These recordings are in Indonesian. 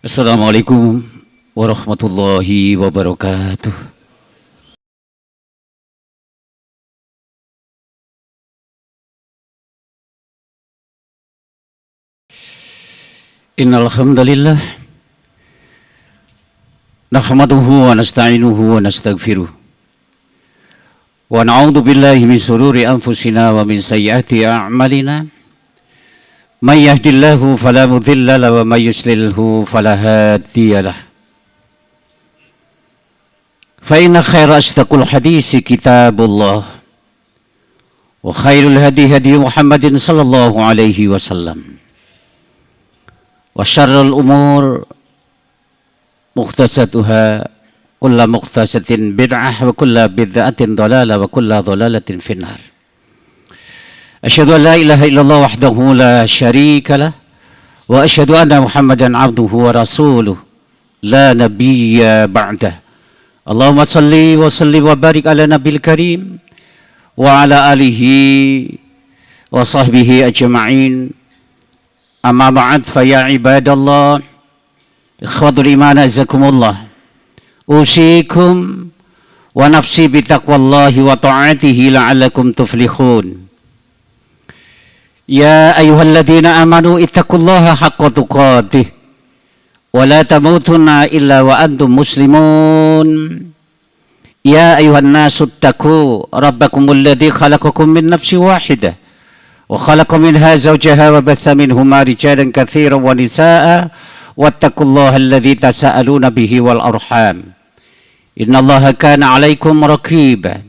Assalamualaikum warahmatullahi wabarakatuh. Innal hamdalillah nahmaduhu wa nasta'inuhu wa nastaghfiruh. Wa na'udzu billahi min shururi anfusina wa min sayyiati a'malina. May yahdihillahu fala mudilla lahu wa may yudlilhu fala hadiyalah. Fa inna khaira asdaqul hadisi kitabullah wa khairul hadi hadi Muhammadin sallallahu alaihi wasallam. Wa syarrul umur mukhtasatuha kulla mukhtasatin bid'ah wa kulla bid'atin dhalalah wa kulla dhalalatin finnar. Asyhadu an la ilaha illallah wahdahu la syarika lah wa asyhadu anna Muhammadan abduhu wa rasuluh la nabiyya ba'dah. Allahumma salli wa sallim wa barik ala nabil karim wa ala alihi wa sahbihi ajma'in. Amma ba'd fa ya ibadallah ikhwatul iman azakumullah. Usikum wa nafsi bitaqwallahi wa ta'atihi la'allakum tuflihun. Ya ayyuhalladzina amanu ittaqullaha haqqa tuqatih wa la tamutunna illa wa antum muslimun. Ya ayyuhan nasu ittaqu rabbakumul ladzi khalaqakum min nafsin wahidah wa khalaqa minha zawjaha wa batha minhuma rijalan katsiran wa nisaa'a wattaqullaha alladzi tasaaluna bihi wal arham. Innallaha kana 'alaikum raqiba.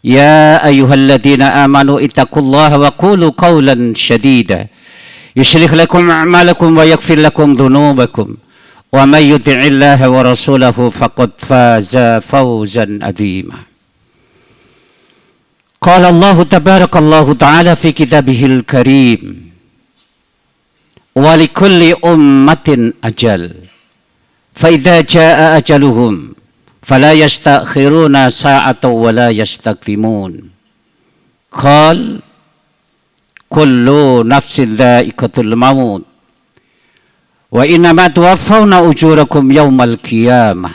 Ya ayyuhalladzina amanu ittaqullaha wa qulu qawlan shadida yuslih lakum a'malakum wa yaghfir lakum dhunubakum wa may yuti'illaha wa rasulahu faqad faza fawzan 'azima. Qala Allah tabarakallahu ta'ala fi kitabihil karim wa likulli ummatin ajal fa idza jaa ajaluhum fala yastakhiruna sa'atan wa la yastaqdimun. Qal kullu nafsin dha'iqatul maut wa innama tuwaffawna ujurakum yawmal qiyamah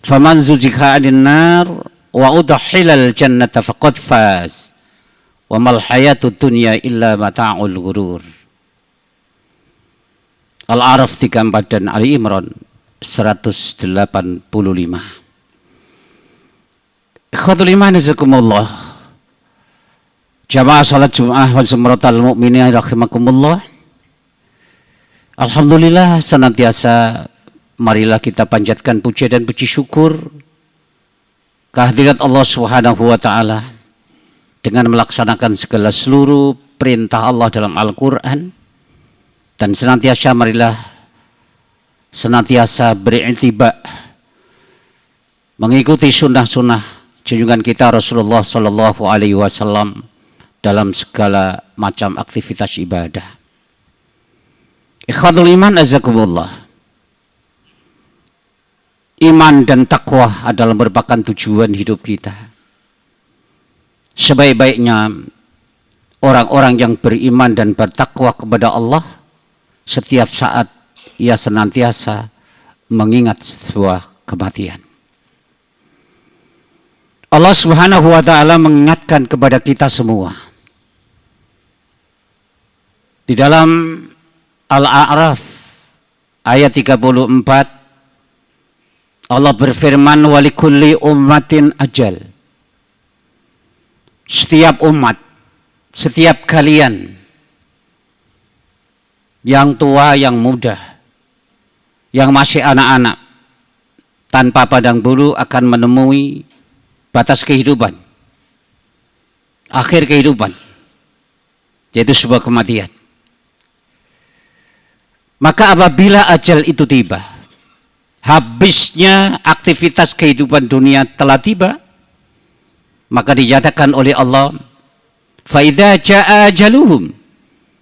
faman zuziha 'anil nar wa udkhilal jannata faqad faz wa mal hayatud dunya illa mata'ul ghurur. Al-A'raf 34 dan Ali Imran 185. Ikhwatul iman jazakumullah. Jamaah salat Jumat wal zumratal mukminin rahimakumullah. Alhamdulillah, senantiasa marilah kita panjatkan puja dan puji syukur kehadirat Allah Subhanahu wa taala dengan melaksanakan segala seluruh perintah Allah dalam Al-Qur'an, dan senantiasa beriktiba mengikuti sunnah-sunnah junjungan kita Rasulullah Sallallahu Alaihi Wasallam dalam segala macam aktivitas ibadah. Ikhwatul iman azakumullah. Iman dan takwa adalah merupakan tujuan hidup kita. Sebaik-baiknya orang-orang yang beriman dan bertakwa kepada Allah setiap saat ia senantiasa mengingat sebuah kematian. Allah Subhanahu wa taala mengingatkan kepada kita semua. Di dalam Al-A'raf ayat 34 Allah berfirman walikulli ummatin ajal. Setiap umat, setiap kalian, yang tua, yang muda, yang masih anak-anak, tanpa pandang bulu akan menemui batas kehidupan, akhir kehidupan, yaitu sebuah kematian. Maka apabila ajal itu tiba, habisnya aktivitas kehidupan dunia telah tiba, maka dinyatakan oleh Allah, fa idza jaa ajaluhum,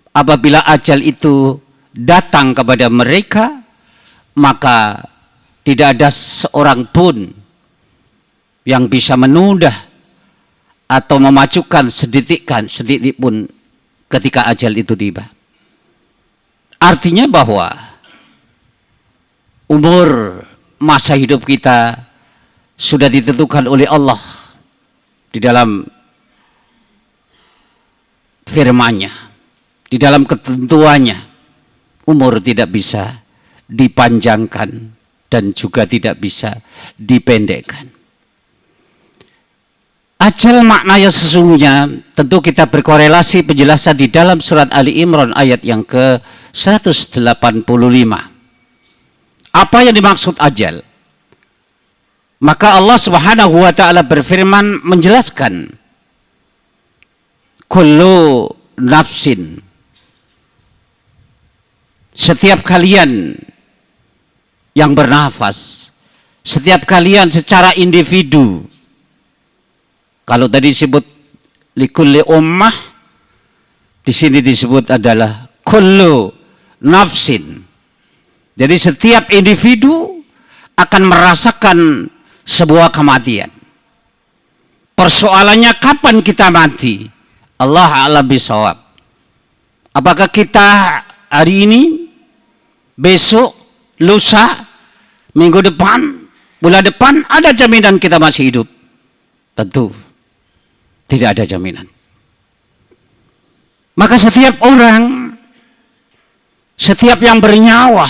apabila ajal itu datang kepada mereka, maka tidak ada seorang pun yang bisa menunda atau memajukan sedikit pun ketika ajal itu tiba. Artinya bahwa umur masa hidup kita sudah ditentukan oleh Allah di dalam firman-Nya, di dalam ketentuannya. Umur tidak bisa dipanjangkan dan juga tidak bisa dipendekkan. Ajal maknanya sesungguhnya tentu kita berkorelasi penjelasan di dalam surat Ali Imran ayat yang ke-185. Apa yang dimaksud ajal? Maka Allah Subhanahu wa taala berfirman menjelaskan, kullu nafsin, setiap kalian yang bernafas, setiap kalian secara individu. Kalau tadi disebut likulli ummah, di sini disebut adalah kullu nafsin. Jadi setiap individu akan merasakan sebuah kematian. Persoalannya kapan kita mati? Allah a'lam bishawab. Apakah kita hari ini, besok, lusa, minggu depan, bulan depan ada jaminan kita masih hidup? Tentu tidak ada jaminan. Maka setiap orang, setiap yang bernyawa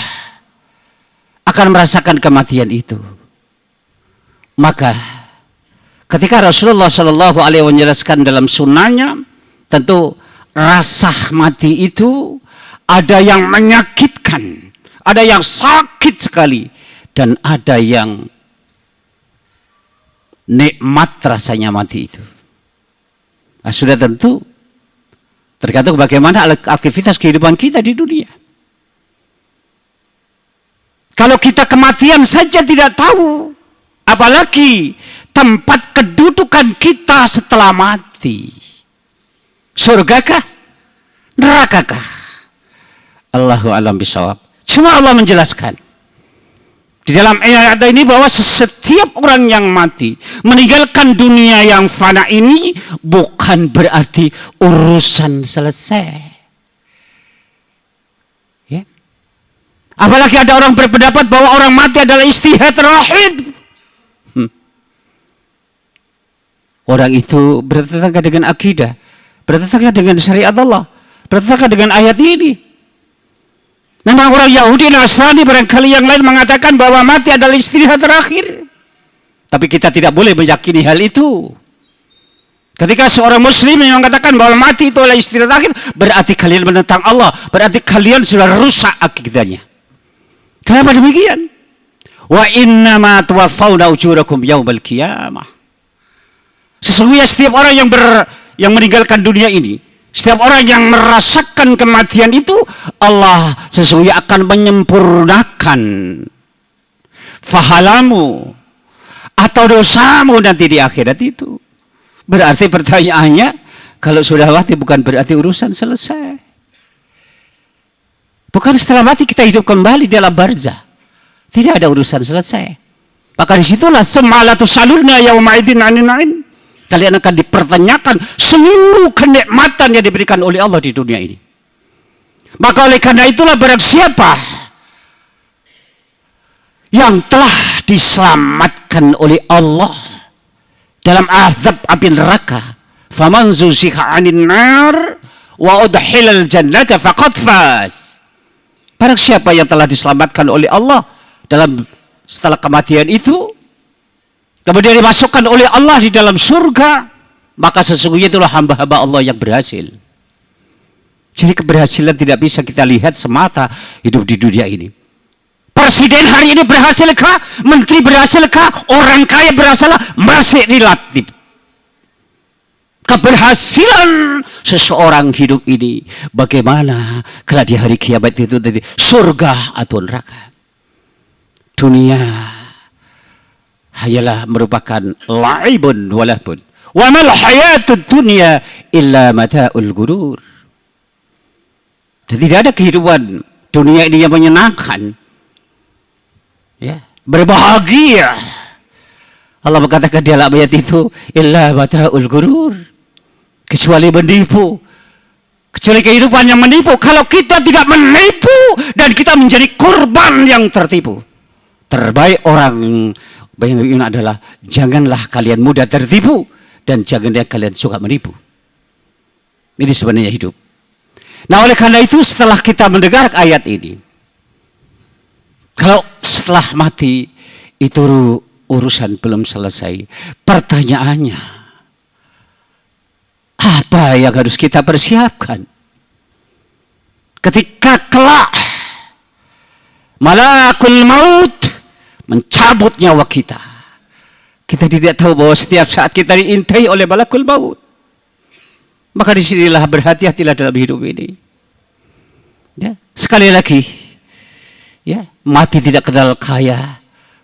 akan merasakan kematian itu. Maka ketika Rasulullah Shallallahu Alaihi Wasallam menjelaskan dalam sunnahnya, tentu rasa mati itu ada yang menyakitkan, ada yang sakit sekali, dan ada yang nikmat rasanya mati itu. Nah, sudah tentu tergantung bagaimana aktivitas kehidupan kita di dunia. Kalau kita kematian saja tidak tahu, apalagi tempat kedudukan kita setelah mati. Surgakah? Nerakakah? Allahu a'lam bishawab. Cuma Allah menjelaskan di dalam ayat ini bahwa setiap orang yang mati meninggalkan dunia yang fana ini bukan berarti urusan selesai. Ya. Apalagi ada orang berpendapat bahwa orang mati adalah istihad terakhir. Orang itu bertentangan dengan akidah, bertentangan dengan syariat Allah, bertentangan dengan ayat ini. Memang orang Yahudi, Nasrani, barangkali yang lain mengatakan bahwa mati adalah istirahat terakhir. Tapi kita tidak boleh meyakini hal itu. Ketika seorang muslim yang mengatakan bahwa mati itu adalah istirahat terakhir, berarti kalian menentang Allah, berarti kalian sudah rusak akidahnya. Kenapa demikian? Wa innama tuwaffawna ujurakum yaumal qiyamah. Sesungguhnya setiap orang yang meninggalkan dunia ini, setiap orang yang merasakan kematian itu, Allah sesungguhnya akan menyempurnakan fahalamu atau dosamu nanti di akhirat itu. Berarti pertanyaannya, kalau sudah mati bukan berarti urusan selesai. Bukan setelah mati kita hidup kembali dalam barzah. Tidak ada urusan selesai. Maka disitulah semalatu salurna yauma'idin anin. Kalian akan dipertanyakan seluruh kenikmatan yang diberikan oleh Allah di dunia ini. Maka oleh karena itulah barang siapa yang telah diselamatkan oleh Allah dalam azab api neraka, faman zuziha 'anil nar wa udkhilal jannata faqad faz. Barang siapa yang telah diselamatkan oleh Allah dalam setelah kematian itu, kemudian dimasukkan oleh Allah di dalam surga, maka sesungguhnya itulah hamba-hamba Allah yang berhasil. Jadi keberhasilan tidak bisa kita lihat semata hidup di dunia ini. Presiden hari ini berhasilkah? Menteri berhasilkah? Orang kaya berhasilkah? Masih relatif. Keberhasilan seseorang hidup ini bagaimana kalau di hari kiamat itu dari surga atau neraka. Dunia hanyalah merupakan la'ibun walahbun. Wa mal hayatud dunya illa mata'ul ghurur. Tidak ada kehidupan dunia ini yang menyenangkan. Ya, berbahagia. Allah berkatakan di dalam ayat itu, illa mata'ul ghurur. Kecuali menipu. Kecuali kehidupan yang menipu. Kalau kita tidak menipu dan kita menjadi korban yang tertipu, terbaik orang beriman adalah janganlah kalian mudah tertipu dan janganlah kalian suka menipu. Ini sebenarnya hidup. Nah, oleh karena itu setelah kita mendengar ayat ini, kalau setelah mati itu urusan belum selesai. Pertanyaannya, apa yang harus kita persiapkan ketika kelak malakul maut mencabut nyawa kita? Kita tidak tahu bahwa setiap saat kita diintai oleh malakul maut. Maka disinilah berhati-hatilah dalam hidup ini. Ya, sekali lagi, ya, mati tidak kenal kaya,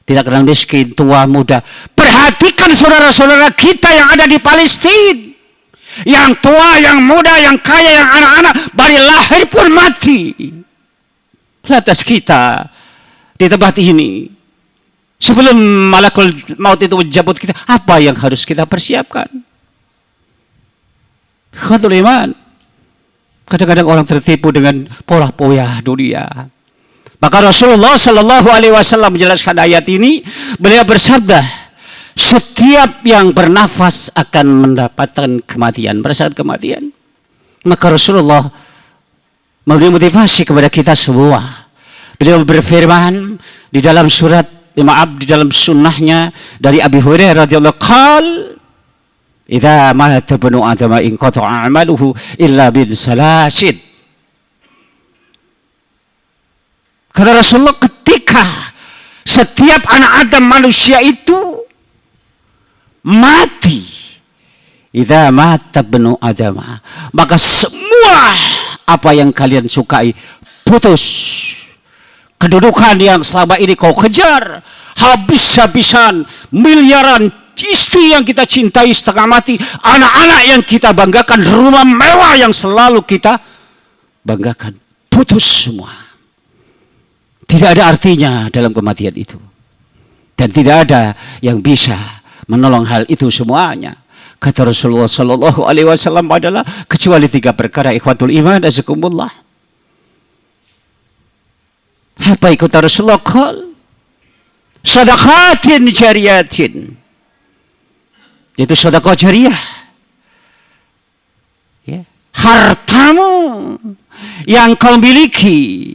tidak kenal miskin, tua, muda. Perhatikan saudara-saudara kita yang ada di Palestina. Yang tua, yang muda, yang kaya, yang anak-anak, baru lahir pun mati. Lantas kita di tempat ini, sebelum malakul maut itu menjemput kita, apa yang harus kita persiapkan? Khatul iman. Kadang-kadang orang tertipu dengan pola-pola dunia. Maka Rasulullah Shallallahu Alaihi Wasallam menjelaskan ayat ini. Beliau bersabda, setiap yang bernafas akan mendapatkan kematian, merasakan kematian. Maka Rasulullah memberi motivasi kepada kita semua. Beliau berfirman di dalam surat, di dalam sunnahnya dari Abi Hurairah radhiyallahu anhu, idza mata ibnu adam inqata'a 'amaluhu illa bin salasin. Kata Rasulullah, ketika setiap anak Adam manusia itu mati, idza mata ibnu adam, maka semua apa yang kalian sukai putus. Kedudukan yang selama ini kau kejar habis-habisan, miliaran, istri yang kita cintai setengah mati, anak-anak yang kita banggakan, rumah mewah yang selalu kita banggakan, putus semua. Tidak ada artinya dalam kematian itu. Dan tidak ada yang bisa menolong hal itu semuanya. Kata Rasulullah Sallallahu Alaihi Wasallam adalah kecuali 3 perkara, ikhwatul iman azakumullah. Apa ikut Rasulullah? Sadaqatin jariyatin. Itu sedekah jariah. Ya. Hartamu yang kau miliki,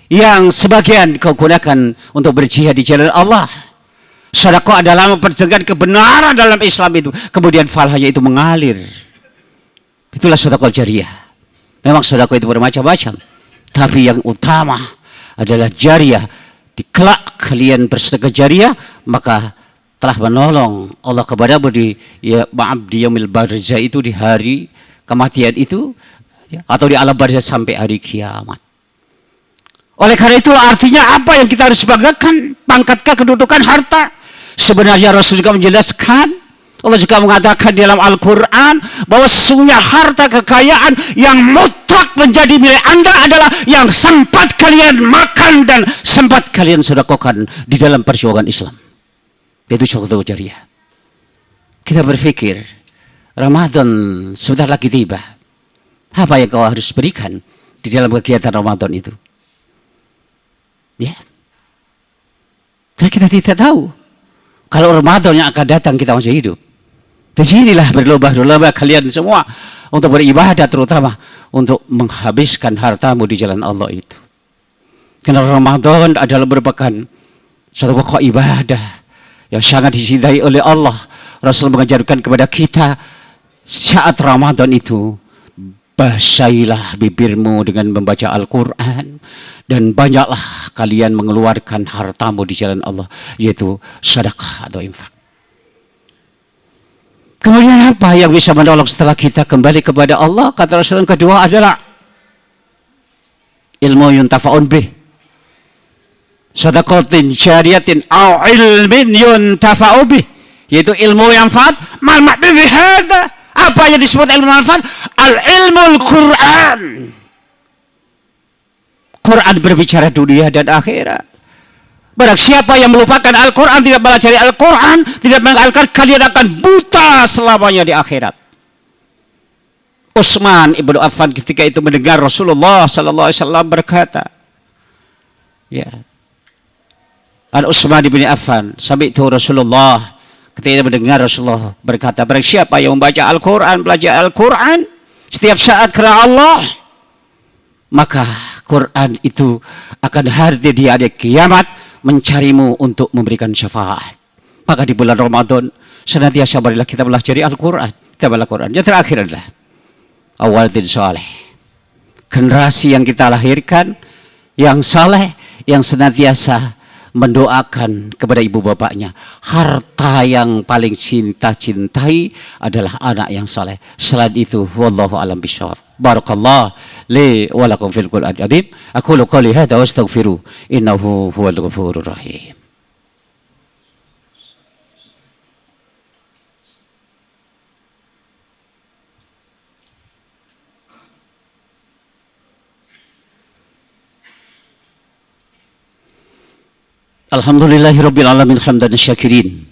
yang sebagian kau gunakan untuk berjihad di jalan Allah. Sedekah adalah memperjuangkan kebenaran dalam Islam itu. Kemudian falhanya itu mengalir. Itulah sedekah jariah. Memang sedekah itu bermacam-macam. Tapi yang utama adalah jariah. Di kelak kalian bersedekah jariah, maka telah menolong Allah kepadamu di yaumil barzah itu, di hari kematian itu, ya, atau di alam barzah sampai hari kiamat. Oleh karena itu artinya apa yang kita harus banggakan? Pangkatkah, kedudukan, harta? Sebenarnya Rasul juga menjelaskan, Allah juga mengatakan di dalam Al-Quran bahwa sesungguhnya harta kekayaan yang mutlak menjadi milik Anda adalah yang sempat kalian makan dan sempat kalian sedekahkan di dalam perjuangan Islam. Itu sedekah jariah. Kita berpikir, Ramadan sebentar lagi tiba. Apa yang kau harus berikan di dalam kegiatan Ramadan itu? Ya. Dan kita tidak tahu kalau Ramadan yang akan datang kita masih hidup. Di sinilah berlomba-lomba kalian semua untuk beribadah, terutama untuk menghabiskan hartamu di jalan Allah itu. Karena Ramadan adalah merupakan suatu pokok ibadah yang sangat dicintai oleh Allah. Rasul mengajarkan kepada kita saat Ramadan itu, basahilah bibirmu dengan membaca Al-Quran, dan banyaklah kalian mengeluarkan hartamu di jalan Allah, yaitu sedekah atau infak. Kemudian apa yang bisa menolong setelah kita kembali kepada Allah? Kata Rasul yang kedua adalah ilmu yuntafa'un bih. Sadaqatin jariyatin au ilmin yuntafa'u bih, yaitu ilmu yang manfaat. Mal ma'bi bihadza. Apa yang disebut ilmu manfaat? Al-ilmul Quran. Quran berbicara dunia dan akhirat. Barang siapa yang melupakan Al-Quran, tidak mempelajari Al-Quran, tidak mengamalkan, kalian akan buta selamanya di akhirat. Utsman ibnu Affan ketika itu mendengar Rasulullah Sallallahu Alaihi Wasallam berkata, ya, An Utsman bin Affan, sami'tu Rasulullah, ketika mendengar Rasulullah berkata, barang siapa yang membaca Al-Quran, belajar Al-Quran setiap saat karena Allah, maka Quran itu akan hadir di hari kiamat mencarimu untuk memberikan syafaat. Maka di bulan Ramadan senantiasa marilah kita belajar Al-Quran. Kita baca Al-Quran. Yang terakhir adalah awaladin saleh, generasi yang kita lahirkan yang saleh, yang senantiasa mendoakan kepada ibu bapaknya. Harta yang paling cintai adalah anak yang saleh. Selain itu, wallahu alam bishawab. Barakallah li wa lakum fil Qur'an azim. Aqulu qouli hadza wa astaghfiru innahu huwal ghafurur rahim. Alhamdulillahirabbil alamin hamdan syakirin.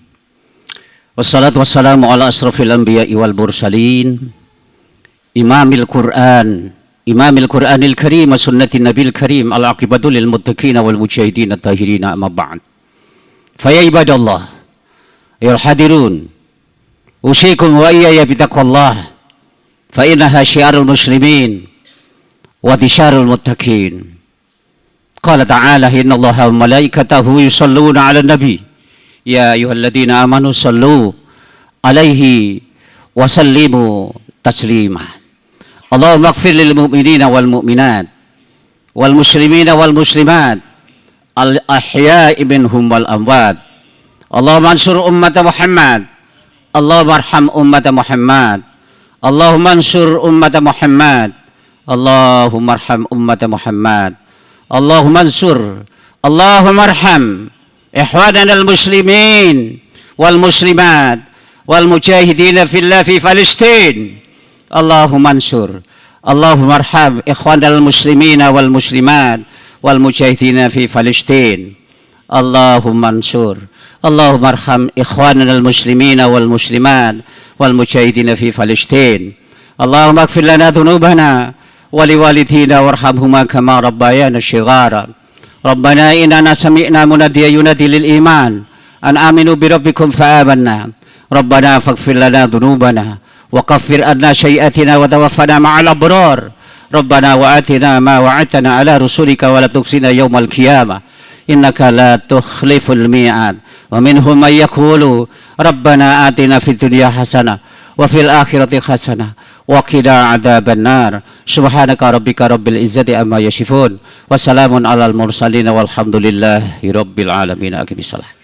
Wassalatu wassalamu ala asrofil anbiya'i wal mursalin. Imamil Qur'anil Karim wa sunnatin Nabil Karim al-aqibatu lil muttaqin wal mujahidin at-tahirin amma ba'd. Fa ya ibadallah ya hadirun, usikum wa iyaya bitaqwallah fa innaha syiarul muslimin wa disyarul muttaqin. Qala ta'ala innallaha wa malaikatahu yusalluna 'alan nabi ya ayyuhalladzina amanu sallu 'alaihi wa sallimu taslima. Allahumma ighfir lil mu'minina wal mu'minat wal muslimina wal muslimat al ahya'i minhum wal amwat. Allahumma ansur ummata Muhammad, Allahumma arham ummata Muhammad, Allahumma ansur ummata Muhammad, Allahumma arham ummata Muhammad, Allahumma ansur, Allahumma arham ikhwanana al-muslimin wal muslimat wal mujahidina fillah fi Palestin. Allahumma ansur, Allahumma arham ikhwanana al-muslimina wal muslimat wal mujahidina fi Palestin. Allahumma ansur, Allahumma arham ikhwanana al-muslimina wal muslimat wal mujahidina fi Palestin. Allahumma ighfir lana dhunubana ولوالدينا وارحمهما كما ربيانا صغارا. ربنا إننا سمعنا مناديا ينادي للإيمان أن آمنوا بربكم فآمنا. ربنا فاغفر لنا ذنوبنا وكفر عنا سيئاتنا وتوفنا مع الأبرار. ربنا وآتنا ما وعدتنا على رسلك ولا تخزنا يوم القيامة إنك لا تخلف الميعاد. ومنهم من يقول ربنا آتنا في الدنيا حسنة وفي الآخرة حسنة وقنا عذاب النار. سبحانك ربك رب العزة عما يصفون وسلام على المرسلين والحمد لله رب العالمين. أقم الصلاة.